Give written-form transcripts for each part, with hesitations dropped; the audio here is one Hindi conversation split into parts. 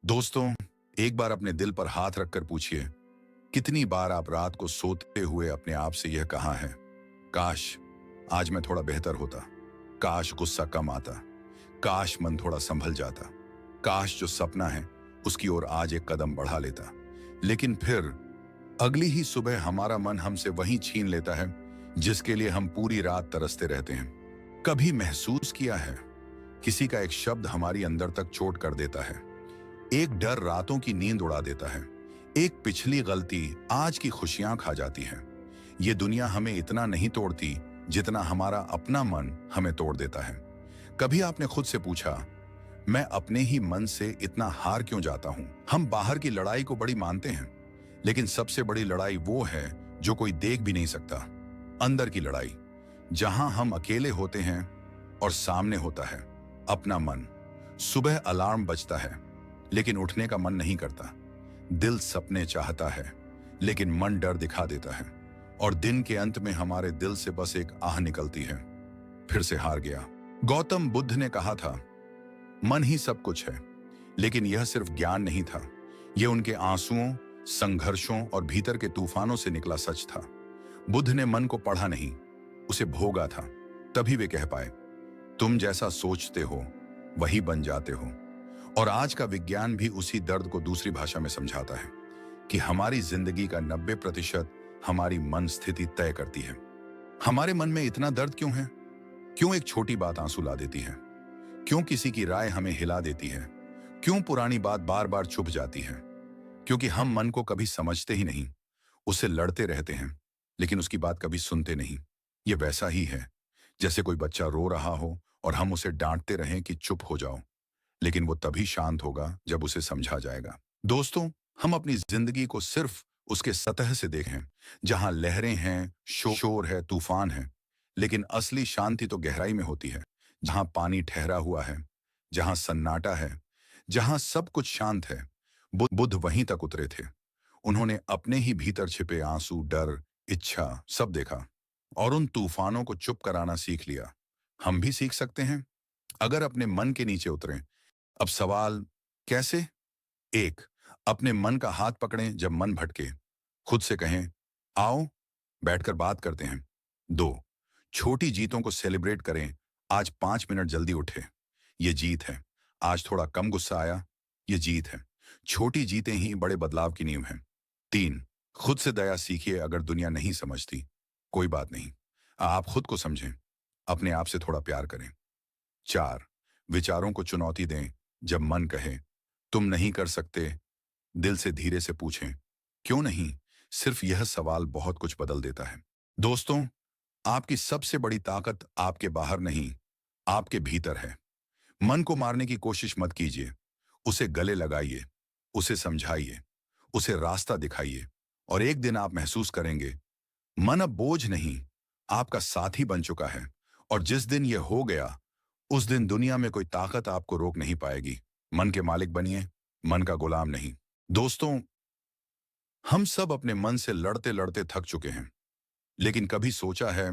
दोस्तों, एक बार अपने दिल पर हाथ रखकर पूछिए, कितनी बार आप रात को सोते हुए अपने आप से यह कहा है, काश आज मैं थोड़ा बेहतर होता, काश गुस्सा कम आता, काश मन थोड़ा संभल जाता, काश जो सपना है उसकी ओर आज एक कदम बढ़ा लेता। लेकिन फिर अगली ही सुबह हमारा मन हमसे वही छीन लेता है जिसके लिए हम पूरी रात तरसते रहते हैं। कभी महसूस किया है, किसी का एक शब्द हमारी अंदर तक चोट कर देता है, एक डर रातों की नींद उड़ा देता है, एक पिछली गलती आज की खुशियां खा जाती है। ये दुनिया हमें इतना नहीं तोड़ती जितना हमारा अपना मन हमें तोड़ देता है। कभी आपने खुद से पूछा, मैं अपने ही मन से इतना हार क्यों जाता हूं? हम बाहर की लड़ाई को बड़ी मानते हैं, लेकिन सबसे बड़ी लड़ाई वो है जो कोई देख भी नहीं सकता। अंदर की लड़ाई, जहां हम अकेले होते हैं और सामने होता है अपना मन। सुबह अलार्म बजता है लेकिन उठने का मन नहीं करता। दिल सपने चाहता है लेकिन मन डर दिखा देता है। और दिन के अंत में हमारे दिल से बस एक आह निकलती है, फिर से हार गया। गौतम बुद्ध ने कहा था, मन ही सब कुछ है। लेकिन यह सिर्फ ज्ञान नहीं था, यह उनके आंसुओं, संघर्षों और भीतर के तूफानों से निकला सच था। बुद्ध ने मन को पढ़ा नहीं, उसे भोगा था। तभी वे कह पाए, तुम जैसा सोचते हो वही बन जाते हो। और आज का विज्ञान भी उसी दर्द को दूसरी भाषा में समझाता है कि हमारी जिंदगी का 90% हमारी मन स्थिति तय करती है। हमारे मन में इतना दर्द क्यों है? क्यों एक छोटी बात आंसू ला देती है? क्यों किसी की राय हमें हिला देती है? क्यों पुरानी बात बार बार छुप जाती है? क्योंकि हम मन को कभी समझते ही नहीं, उससे लड़ते रहते हैं, लेकिन उसकी बात कभी सुनते नहीं। ये वैसा ही है जैसे कोई बच्चा रो रहा हो और हम उसे डांटते रहें कि चुप हो जाओ, लेकिन वो तभी शांत होगा जब उसे समझा जाएगा। दोस्तों, हम अपनी जिंदगी को सिर्फ उसके सतह से देखें, जहां लहरें हैं, शोर है, तूफान है, लेकिन असली शांति तो गहराई में होती है, जहां पानी ठहरा हुआ है, जहां सन्नाटा है, जहां सब कुछ शांत है। बुद्ध वहीं तक उतरे थे। उन्होंने अपने ही भीतर छिपे आंसू, डर, इच्छा सब देखा और उन तूफानों को चुप कराना सीख लिया। हम भी सीख सकते हैं अगर अपने मन के नीचे उतरें। अब सवाल, कैसे? एक, अपने मन का हाथ पकड़ें जब मन भटके। खुद से कहें, आओ बैठकर बात करते हैं। दो, छोटी जीतों को सेलिब्रेट करें। आज 5 मिनट जल्दी उठे, ये जीत है। आज थोड़ा कम गुस्सा आया, ये जीत है। छोटी जीतें ही बड़े बदलाव की नींव हैं। तीन, खुद से दया सीखिए। अगर दुनिया नहीं समझती, कोई बात नहीं, आप खुद को समझें, अपने आप से थोड़ा प्यार करें। चार, विचारों को चुनौती दें। जब मन कहे तुम नहीं कर सकते, दिल से धीरे से पूछें, क्यों नहीं? सिर्फ यह सवाल बहुत कुछ बदल देता है। दोस्तों, आपकी सबसे बड़ी ताकत आपके बाहर नहीं, आपके भीतर है। मन को मारने की कोशिश मत कीजिए, उसे गले लगाइए, उसे समझाइए, उसे रास्ता दिखाइए। और एक दिन आप महसूस करेंगे, मन अब बोझ नहीं, आपका साथी बन चुका है। और जिस दिन यह हो गया, उस दिन दुनिया में कोई ताकत आपको रोक नहीं पाएगी। मन के मालिक बनिए, मन का गुलाम नहीं। दोस्तों, हम सब अपने मन से लड़ते लड़ते थक चुके हैं, लेकिन कभी सोचा है,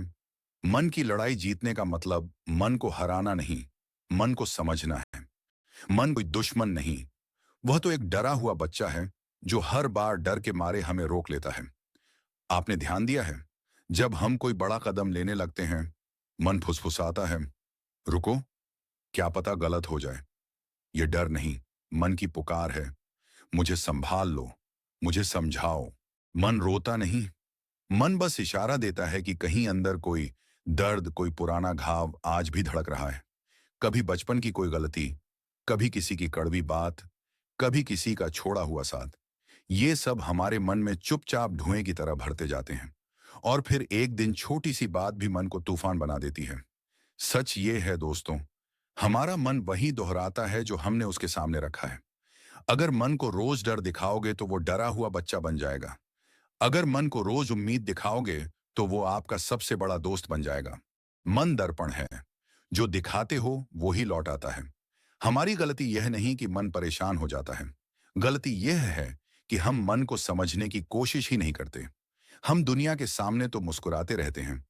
मन की लड़ाई जीतने का मतलब मन को हराना नहीं, मन को समझना है। मन कोई दुश्मन नहीं, वह तो एक डरा हुआ बच्चा है जो हर बार डर के मारे हमें रोक लेता है। आपने ध्यान दिया है, जब हम कोई बड़ा कदम लेने लगते हैं, मन फुसफुसाता है, रुको, क्या पता गलत हो जाए। ये डर नहीं, मन की पुकार है, मुझे संभाल लो, मुझे समझाओ। मन रोता नहीं, मन बस इशारा देता है कि कहीं अंदर कोई दर्द, कोई पुराना घाव आज भी धड़क रहा है। कभी बचपन की कोई गलती, कभी किसी की कड़वी बात, कभी किसी का छोड़ा हुआ साथ। ये सब हमारे मन में चुपचाप धुएं की तरह भरते जाते हैं, और फिर एक दिन छोटी सी बात भी मन को तूफान बना देती है। सच ये है दोस्तों, हमारा मन वही दोहराता है जो हमने उसके सामने रखा है। अगर मन को रोज डर दिखाओगे तो वो डरा हुआ बच्चा बन जाएगा। अगर मन को रोज उम्मीद दिखाओगे तो वो आपका सबसे बड़ा दोस्त बन जाएगा। मन दर्पण है, जो दिखाते हो वो ही लौट आता है। हमारी गलती यह नहीं कि मन परेशान हो जाता है, गलती यह है कि हम मन को समझने की कोशिश ही नहीं करते। हम दुनिया के सामने तो मुस्कुराते रहते हैं,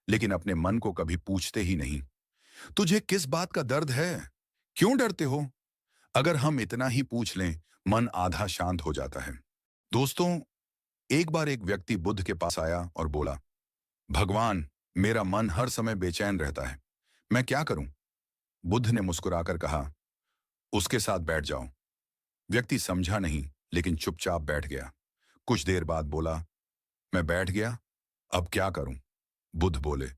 लेकिन अपने मन को कभी पूछते ही नहीं, तुझे किस बात का दर्द है? क्यों डरते हो? अगर हम इतना ही पूछ लें, मन आधा शांत हो जाता है। दोस्तों, एक बार एक व्यक्ति बुद्ध के पास आया और बोला, भगवान, मेरा मन हर समय बेचैन रहता है, मैं क्या करूं? बुद्ध ने मुस्कुराकर कहा, उसके साथ बैठ जाओ। व्यक्ति समझा नहीं, लेकिन चुपचाप बैठ गया। कुछ देर बाद बोला, मैं बैठ गया, अब क्या करूं? बुद्ध बोले,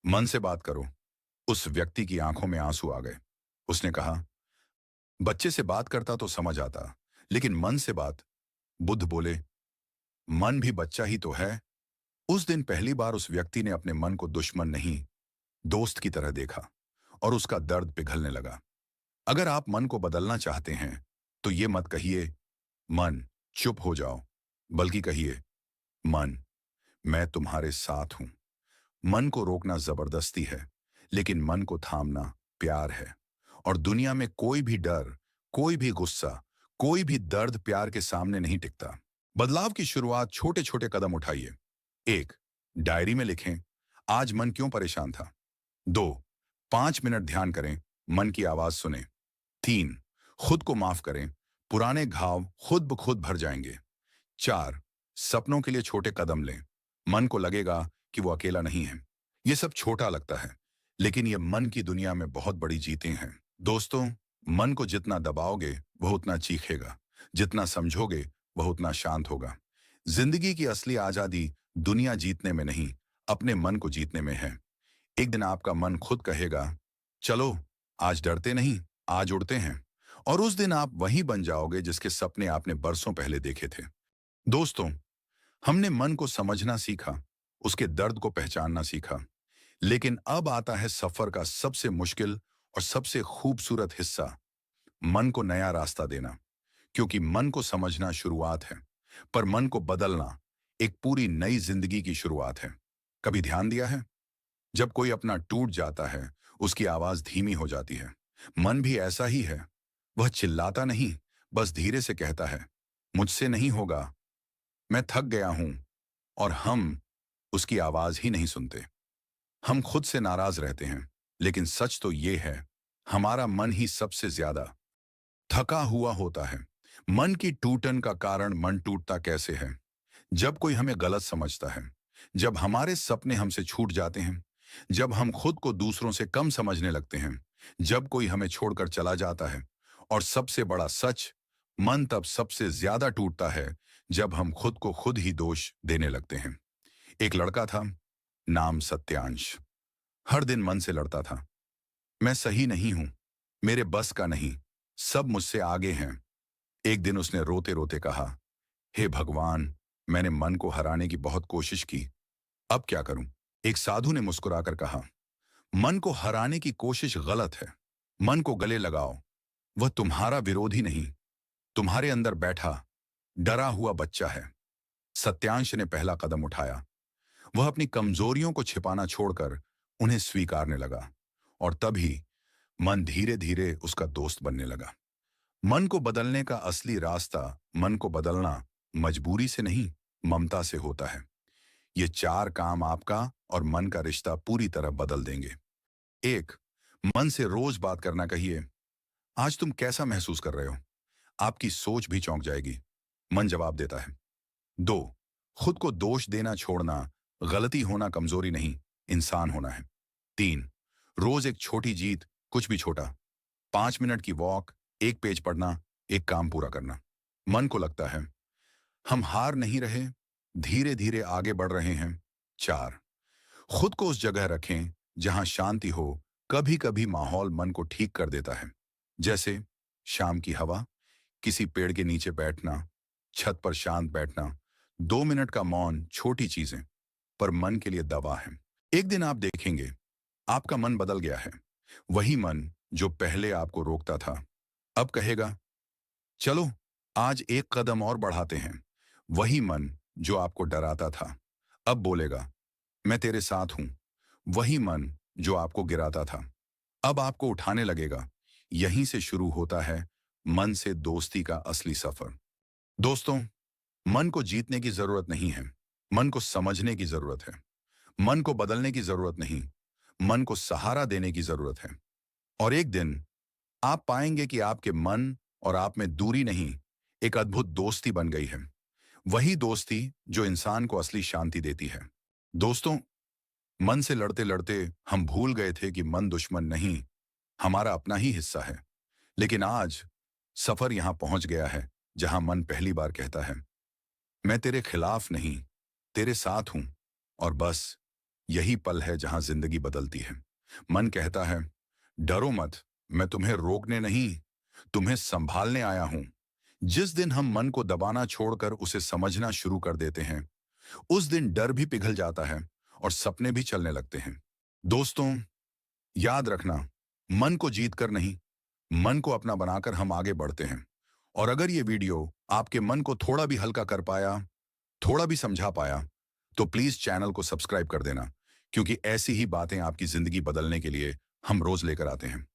मन से बात करो। उस व्यक्ति की आंखों में आंसू आ गए। उसने कहा, बच्चे से बात करता तो समझ आता, लेकिन मन से बात? बुद्ध बोले, मन भी बच्चा ही तो है। उस दिन पहली बार उस व्यक्ति ने अपने मन को दुश्मन नहीं, दोस्त की तरह देखा और उसका दर्द पिघलने लगा। अगर आप मन को बदलना चाहते हैं, तो ये मत कहिए, मन, चुप हो जाओ, बल्कि कहिए, मन, मैं तुम्हारे साथ हूं। मन को रोकना जबरदस्ती है, लेकिन मन को थामना प्यार है। और दुनिया में कोई भी डर, कोई भी गुस्सा, कोई भी दर्द प्यार के सामने नहीं टिकता। बदलाव की शुरुआत छोटे छोटे कदम उठाइए। 1, डायरी में लिखें, आज मन क्यों परेशान था। 2, 5 मिनट ध्यान करें, मन की आवाज सुने। 3, खुद को माफ करें, पुराने घाव खुद ब खुद भर जाएंगे। 4, सपनों के लिए छोटे कदम लें, मन को लगेगा कि वो अकेला नहीं है। ये सब छोटा लगता है, लेकिन ये मन की दुनिया में बहुत बड़ी जीतें हैं। दोस्तों, मन को जितना दबाओगे वह उतना चीखेगा, जितना समझोगे वह उतना शांत होगा। जिंदगी की असली आजादी दुनिया जीतने में नहीं, अपने मन को जीतने में है। एक दिन आपका मन खुद कहेगा, चलो, आज डरते नहीं, आज उड़ते हैं। और उस दिन आप वही बन जाओगे जिसके सपने आपने बरसों पहले देखे थे। दोस्तों, हमने मन को समझना सीखा, उसके दर्द को पहचानना सीखा, लेकिन अब आता है सफर का सबसे मुश्किल और सबसे खूबसूरत हिस्सा, मन को नया रास्ता देना। क्योंकि मन को समझना शुरुआत है, पर मन को बदलना एक पूरी नई जिंदगी की शुरुआत है। कभी ध्यान दिया है, जब कोई अपना टूट जाता है, उसकी आवाज धीमी हो जाती है। मन भी ऐसा ही है, वह चिल्लाता नहीं, बस धीरे से कहता है, मुझसे नहीं होगा, मैं थक गया हूं। और हम उसकी आवाज ही नहीं सुनते। हम खुद से नाराज रहते हैं, लेकिन सच तो ये है, हमारा मन ही सबसे ज्यादा थका हुआ होता है। मन की टूटन का कारण मन टूटता कैसे है? जब कोई हमें गलत समझता है, जब हमारे सपने हमसे छूट जाते हैं, जब हम खुद को दूसरों से कम समझने लगते हैं, जब कोई हमें छोड़कर चला जाता है। और सबसे बड़ा सच, मन तब सबसे ज्यादा टूटता है जब हम खुद को खुद ही दोष देने लगते हैं। एक लड़का था, नाम सत्यांश। हर दिन मन से लड़ता था, मैं सही नहीं हूं, मेरे बस का नहीं, सब मुझसे आगे हैं। एक दिन उसने रोते रोते कहा, हे भगवान, मैंने मन को हराने की बहुत कोशिश की, अब क्या करूं? एक साधु ने मुस्कुराकर कहा, मन को हराने की कोशिश गलत है। मन को गले लगाओ, वह तुम्हारा विरोधी नहीं, तुम्हारे अंदर बैठा डरा हुआ बच्चा है। सत्यांश ने पहला कदम उठाया। वह अपनी कमजोरियों को छिपाना छोड़कर उन्हें स्वीकारने लगा। और तभी मन धीरे धीरे उसका दोस्त बनने लगा। मन को बदलने का असली रास्ता, मन को बदलना मजबूरी से नहीं, ममता से होता है। ये 4 काम आपका और मन का रिश्ता पूरी तरह बदल देंगे। 1, मन से रोज बात करना कहिए, आज तुम कैसा महसूस कर रहे हो? आपकी सोच भी चौंक जाएगी। मन जवाब देता है। 2, खुद को दोष देना छोड़ना, गलती होना कमजोरी नहीं, इंसान होना है। 3, रोज एक छोटी जीत, कुछ भी छोटा, 5 मिनट की वॉक, एक पेज पढ़ना, एक काम पूरा करना। मन को लगता है, हम हार नहीं रहे, धीरे धीरे आगे बढ़ रहे हैं। 4, खुद को उस जगह रखें जहां शांति हो। कभी कभी माहौल मन को ठीक कर देता है, जैसे शाम की हवा, किसी पेड़ के नीचे बैठना, छत पर शांत बैठना, 2 मिनट का मौन, छोटी चीजें, पर मन के लिए दवा है। एक दिन आप देखेंगे, आपका मन बदल गया है। वही मन जो पहले आपको रोकता था, अब कहेगा, चलो, आज एक कदम और बढ़ाते हैं। वही मन जो आपको डराता था, अब बोलेगा, मैं तेरे साथ हूं। वही मन जो आपको गिराता था, अब आपको उठाने लगेगा। यहीं से शुरू होता है मन से दोस्ती का असली सफर। दोस्तों, मन को जीतने की जरूरत नहीं है, मन को समझने की जरूरत है। मन को बदलने की जरूरत नहीं, मन को सहारा देने की जरूरत है। और एक दिन आप पाएंगे कि आपके मन और आप में दूरी नहीं, एक अद्भुत दोस्ती बन गई है। वही दोस्ती जो इंसान को असली शांति देती है। दोस्तों, मन से लड़ते लड़ते हम भूल गए थे कि मन दुश्मन नहीं, हमारा अपना ही हिस्सा है। लेकिन आज सफर यहां पहुंच गया है जहां मन पहली बार कहता है, मैं तेरे खिलाफ नहीं, तेरे साथ हूं। और बस यही पल है जहां जिंदगी बदलती है। मन कहता है, डरो मत, मैं तुम्हें रोकने नहीं, तुम्हें संभालने आया हूं। जिस दिन हम मन को दबाना छोड़कर उसे समझना शुरू कर देते हैं, उस दिन डर भी पिघल जाता है और सपने भी चलने लगते हैं। दोस्तों, याद रखना, मन को जीत कर नहीं, मन को अपना बनाकर हम आगे बढ़ते हैं। और अगर ये वीडियो आपके मन को थोड़ा भी हल्का कर पाया, थोड़ा भी समझा पाया, तो प्लीज चैनल को सब्सक्राइब कर देना, क्योंकि ऐसी ही बातें आपकी जिंदगी बदलने के लिए हम रोज लेकर आते हैं।